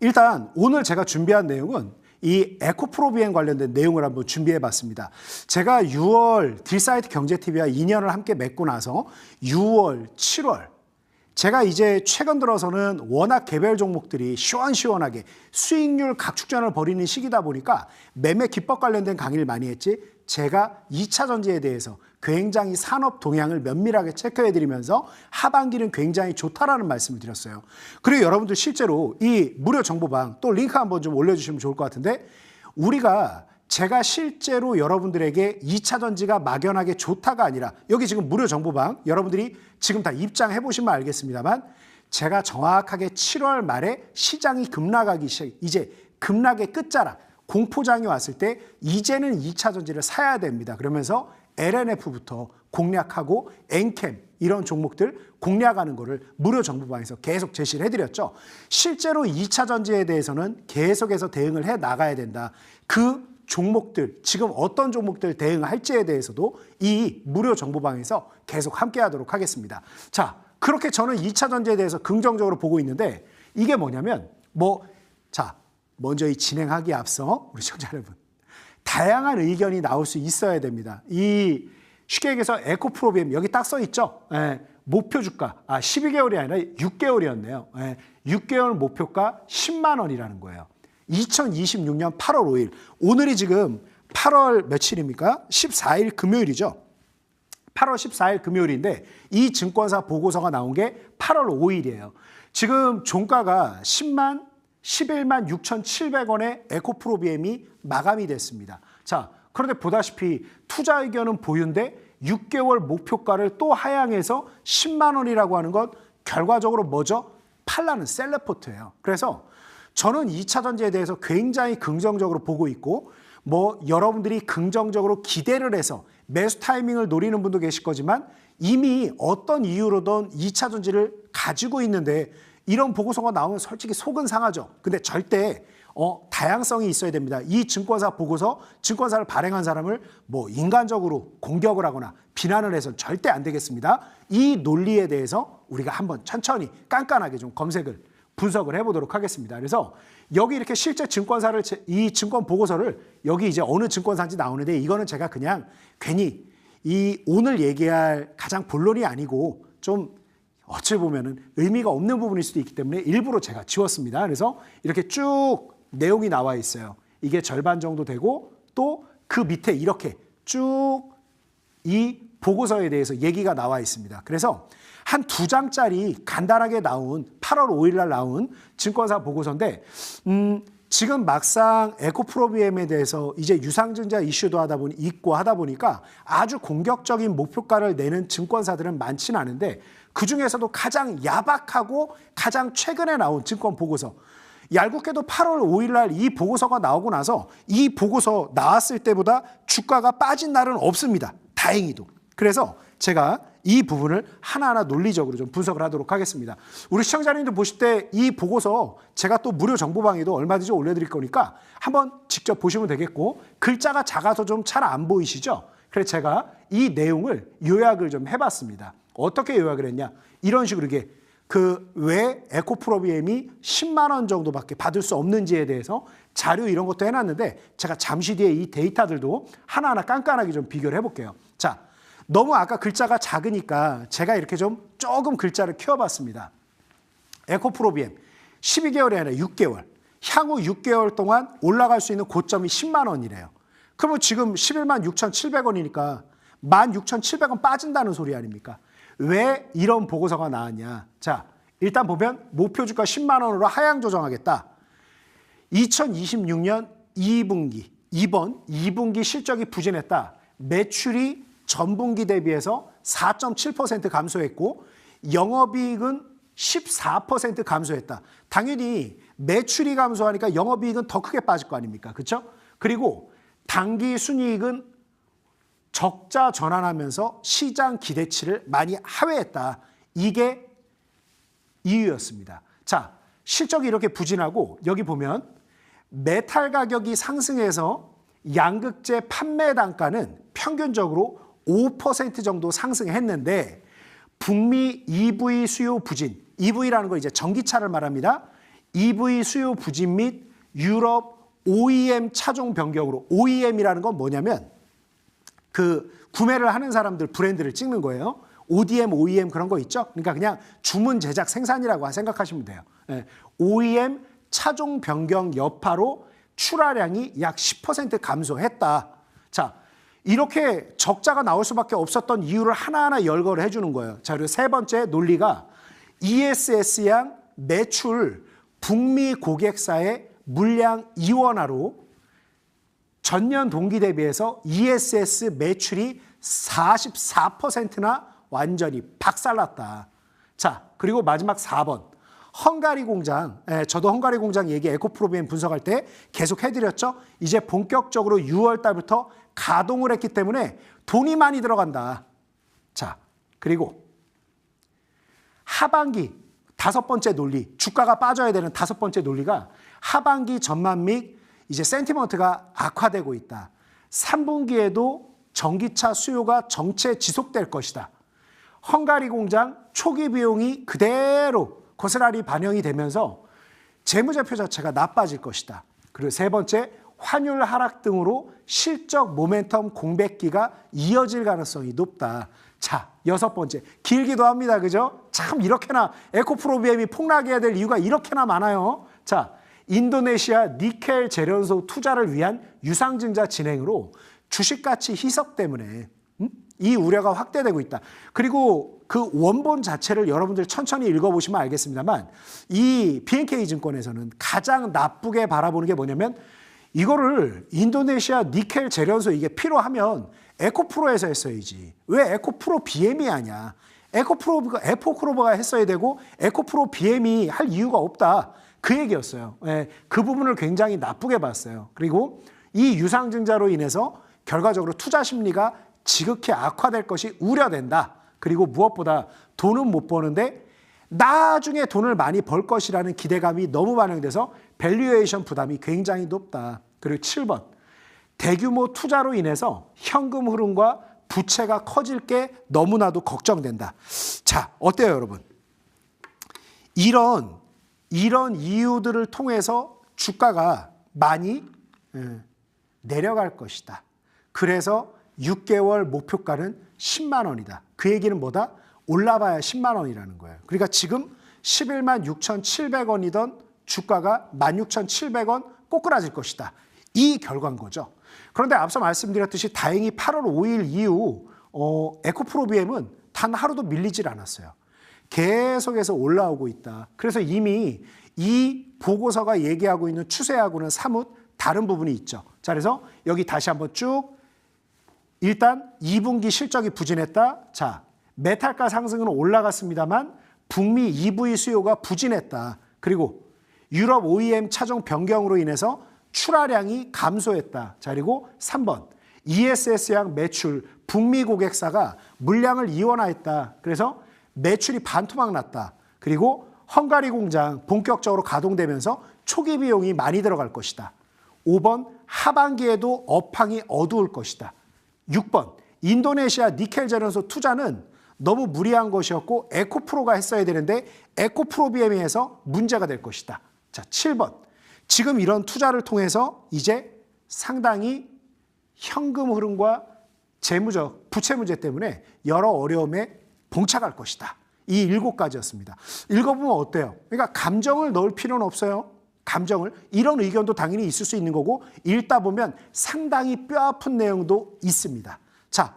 일단 오늘 제가 준비한 내용은 이 에코프로비엠 관련된 내용을 한번 준비해 봤습니다. 제가 6월 딜사이트 경제TV와 인연을 함께 맺고 나서 6월, 7월 제가 이제 최근 들어서는 워낙 개별 종목들이 시원시원하게 수익률 각축전을 벌이는 시기다 보니까 매매 기법 관련된 강의를 많이 했지, 제가 2차 전지에 대해서 굉장히 산업 동향을 면밀하게 체크해드리면서 하반기는 굉장히 좋다라는 말씀을 드렸어요. 그리고 여러분들 실제로 이 무료 정보방 또 링크 한번 좀 올려주시면 좋을 것 같은데, 제가 실제로 여러분들에게 2차 전지가 막연하게 좋다가 아니라, 여기 지금 무료 정보방 여러분들이 지금 다 입장해 보시면 알겠습니다만, 제가 정확하게 7월 말에 시장이 급락하기 시작, 이제 급락의 끝자락, 공포장이 왔을 때 이제는 2차 전지를 사야 됩니다. 그러면서 LNF부터 공략하고 엔캠 이런 종목들 공략하는 거를 무료 정보방에서 계속 제시를 해드렸죠. 실제로 2차 전지에 대해서는 계속해서 대응을 해 나가야 된다. 그 종목들, 지금 어떤 종목들 대응할지에 대해서도 이 무료 정보방에서 계속 함께 하도록 하겠습니다. 자, 그렇게 저는 2차 전지에 대해서 긍정적으로 보고 있는데, 이게 뭐냐면, 먼저 이 진행하기에 앞서 우리 시청자 여러분, 다양한 의견이 나올 수 있어야 됩니다. 이 쉽게 얘기해서 에코프로비엠 여기 딱 써 있죠. 목표 주가 12개월이 아니라 6개월이었네요. 6개월 목표가 10만 원이라는 거예요. 2026년 8월 5일. 오늘이 지금 8월 며칠입니까? 14일 금요일이죠. 8월 14일 금요일인데 이 증권사 보고서가 나온 게 8월 5일이에요. 지금 종가가 11만 6,700원에 에코프로비엠이 마감이 됐습니다. 자, 그런데 보다시피 투자 의견은 보유인데 6개월 목표가를 또 하향해서 10만 원이라고 하는 건 결과적으로 뭐죠? 팔라는 셀레포트예요. 그래서 저는 2차 전지에 대해서 굉장히 긍정적으로 보고 있고, 여러분들이 긍정적으로 기대를 해서 매수 타이밍을 노리는 분도 계실 거지만, 이미 어떤 이유로든 2차 전지를 가지고 있는데 이런 보고서가 나오면 솔직히 속은 상하죠. 근데 절대 다양성이 있어야 됩니다. 이 증권사 보고서, 증권사를 발행한 사람을 인간적으로 공격을 하거나 비난을 해서는 절대 안 되겠습니다. 이 논리에 대해서 우리가 한번 천천히 깐깐하게 좀 분석을 해보도록 하겠습니다. 그래서 여기 이렇게 실제 증권사를, 이 증권 보고서를 여기 이제 어느 증권사인지 나오는데, 이거는 제가 그냥 괜히 이 오늘 얘기할 가장 본론이 아니고 좀 어찌 보면은 의미가 없는 부분일 수도 있기 때문에 일부러 제가 지웠습니다. 그래서 이렇게 쭉 내용이 나와 있어요. 이게 절반 정도 되고, 또 그 밑에 이렇게 쭉 이 보고서에 대해서 얘기가 나와 있습니다. 그래서 한 2장짜리 간단하게 나온 8월 5일 날 나온 증권사 보고서인데, 지금 막상 에코프로비엠에 대해서 이제 유상증자 이슈도 하다 보니까 아주 공격적인 목표가를 내는 증권사들은 많지는 않은데, 그중에서도 가장 야박하고 가장 최근에 나온 증권 보고서, 얄궂게도 8월 5일 날 이 보고서가 나오고 나서 이 보고서 나왔을 때보다 주가가 빠진 날은 없습니다. 다행히도. 그래서 제가 이 부분을 하나하나 논리적으로 좀 분석을 하도록 하겠습니다. 우리 시청자님들 보실 때 이 보고서 제가 또 무료 정보방에도 얼마든지 올려드릴 거니까 한번 직접 보시면 되겠고, 글자가 작아서 좀 잘 안 보이시죠? 그래서 제가 이 내용을 요약을 좀 해봤습니다. 어떻게 요약을 했냐? 이런 식으로 이게 왜 에코프로비엠이 10만 원 정도밖에 받을 수 없는지에 대해서 자료 이런 것도 해놨는데, 제가 잠시 뒤에 이 데이터들도 하나하나 깐깐하게 좀 비교를 해볼게요. 자, 너무 아까 글자가 작으니까 제가 이렇게 좀 조금 글자를 키워봤습니다. 에코프로비엠 12개월이 아니라 6개월. 향후 6개월 동안 올라갈 수 있는 고점이 10만 원이래요. 그러면 지금 11만 6,700원이니까 16,700원 빠진다는 소리 아닙니까? 왜 이런 보고서가 나왔냐? 자, 일단 보면 목표 주가 10만 원으로 하향 조정하겠다. 2026년 2분기 실적이 부진했다. 매출이 전분기 대비해서 4.7% 감소했고, 영업이익은 14% 감소했다. 당연히 매출이 감소하니까 영업이익은 더 크게 빠질 거 아닙니까? 그렇죠? 그리고 당기 순이익은 적자 전환하면서 시장 기대치를 많이 하회했다. 이게 이유였습니다. 자, 실적이 이렇게 부진하고, 여기 보면 메탈 가격이 상승해서 양극재 판매 단가는 평균적으로 5% 정도 상승했는데, 북미 EV 수요 부진, EV라는 거 이제 전기차를 말합니다. EV 수요 부진 및 유럽 OEM 차종 변경으로, OEM이라는 건 뭐냐면 그 구매를 하는 사람들 브랜드를 찍는 거예요. ODM, OEM 그런 거 있죠? 그러니까 그냥 주문 제작 생산이라고 생각하시면 돼요. 예. OEM 차종 변경 여파로 출하량이 약 10% 감소했다. 자, 이렇게 적자가 나올 수밖에 없었던 이유를 하나하나 열거를 해주는 거예요. 자, 그리고 세 번째 논리가 ESS양 매출 북미 고객사의 물량 이원화로 전년 동기 대비해서 ESS 매출이 44%나 완전히 박살났다. 자, 그리고 마지막 4번. 헝가리 공장, 저도 헝가리 공장 얘기 에코프로비엠 분석할 때 계속 해드렸죠. 이제 본격적으로 6월 달부터 가동을 했기 때문에 돈이 많이 들어간다. 자, 그리고 하반기 다섯 번째 논리, 주가가 빠져야 되는 다섯 번째 논리가 하반기 전망 및 이제 센티먼트가 악화되고 있다. 3분기에도 전기차 수요가 정체 지속될 것이다. 헝가리 공장 초기 비용이 그대로 고스란히 반영이 되면서 재무제표 자체가 나빠질 것이다. 그리고 세 번째, 환율 하락 등으로 실적 모멘텀 공백기가 이어질 가능성이 높다. 자, 여섯 번째, 길기도 합니다. 그죠? 참 이렇게나 에코프로비엠이 폭락해야 될 이유가 이렇게나 많아요. 자, 인도네시아 니켈 재련소 투자를 위한 유상증자 진행으로 주식가치 희석 때문에 이 우려가 확대되고 있다. 그리고 그 원본 자체를 여러분들 천천히 읽어보시면 알겠습니다만 이 BNK 증권에서는 가장 나쁘게 바라보는 게 뭐냐면 이거를 인도네시아 니켈 재련소 이게 필요하면 에코프로에서 했어야지. 왜 에코프로 BM이 하냐. 에코프로가 했어야 되고 에코프로 BM이 할 이유가 없다. 그 얘기였어요. 그 부분을 굉장히 나쁘게 봤어요. 그리고 이 유상증자로 인해서 결과적으로 투자 심리가 지극히 악화될 것이 우려된다. 그리고 무엇보다 돈은 못 버는데 나중에 돈을 많이 벌 것이라는 기대감이 너무 반영돼서 밸류에이션 부담이 굉장히 높다. 그리고 7번. 대규모 투자로 인해서 현금 흐름과 부채가 커질 게 너무나도 걱정된다. 자, 어때요, 여러분? 이런 이유들을 통해서 주가가 많이 내려갈 것이다. 그래서 6개월 목표가는 10만 원이다. 그 얘기는 뭐다? 올라봐야 10만 원이라는 거예요. 그러니까 지금 11만 6,700원이던 주가가 16,700원 꼬꾸라질 것이다. 이 결과인 거죠. 그런데 앞서 말씀드렸듯이 다행히 8월 5일 이후 에코프로비엠은 단 하루도 밀리질 않았어요. 계속해서 올라오고 있다. 그래서 이미 이 보고서가 얘기하고 있는 추세하고는 사뭇 다른 부분이 있죠. 자, 그래서 여기 다시 한번 쭉 일단 2분기 실적이 부진했다. 자, 메탈가 상승은 올라갔습니다만 북미 EV 수요가 부진했다. 그리고 유럽 OEM 차종 변경으로 인해서 출하량이 감소했다. 자, 그리고 3번 ESS양 매출 북미 고객사가 물량을 이원화했다. 그래서 매출이 반토막 났다. 그리고 헝가리 공장 본격적으로 가동되면서 초기 비용이 많이 들어갈 것이다. 5번 하반기에도 업황이 어두울 것이다. 6번 인도네시아 니켈 재련소 투자는 너무 무리한 것이었고 에코프로가 했어야 되는데 에코프로비엠에서 문제가 될 것이다. 자, 7번 지금 이런 투자를 통해서 이제 상당히 현금 흐름과 재무적 부채 문제 때문에 여러 어려움에 봉착할 것이다. 이 7가지였습니다. 읽어보면 어때요? 그러니까 감정을 넣을 필요는 없어요. 감정을. 이런 의견도 당연히 있을 수 있는 거고 읽다 보면 상당히 뼈아픈 내용도 있습니다. 자,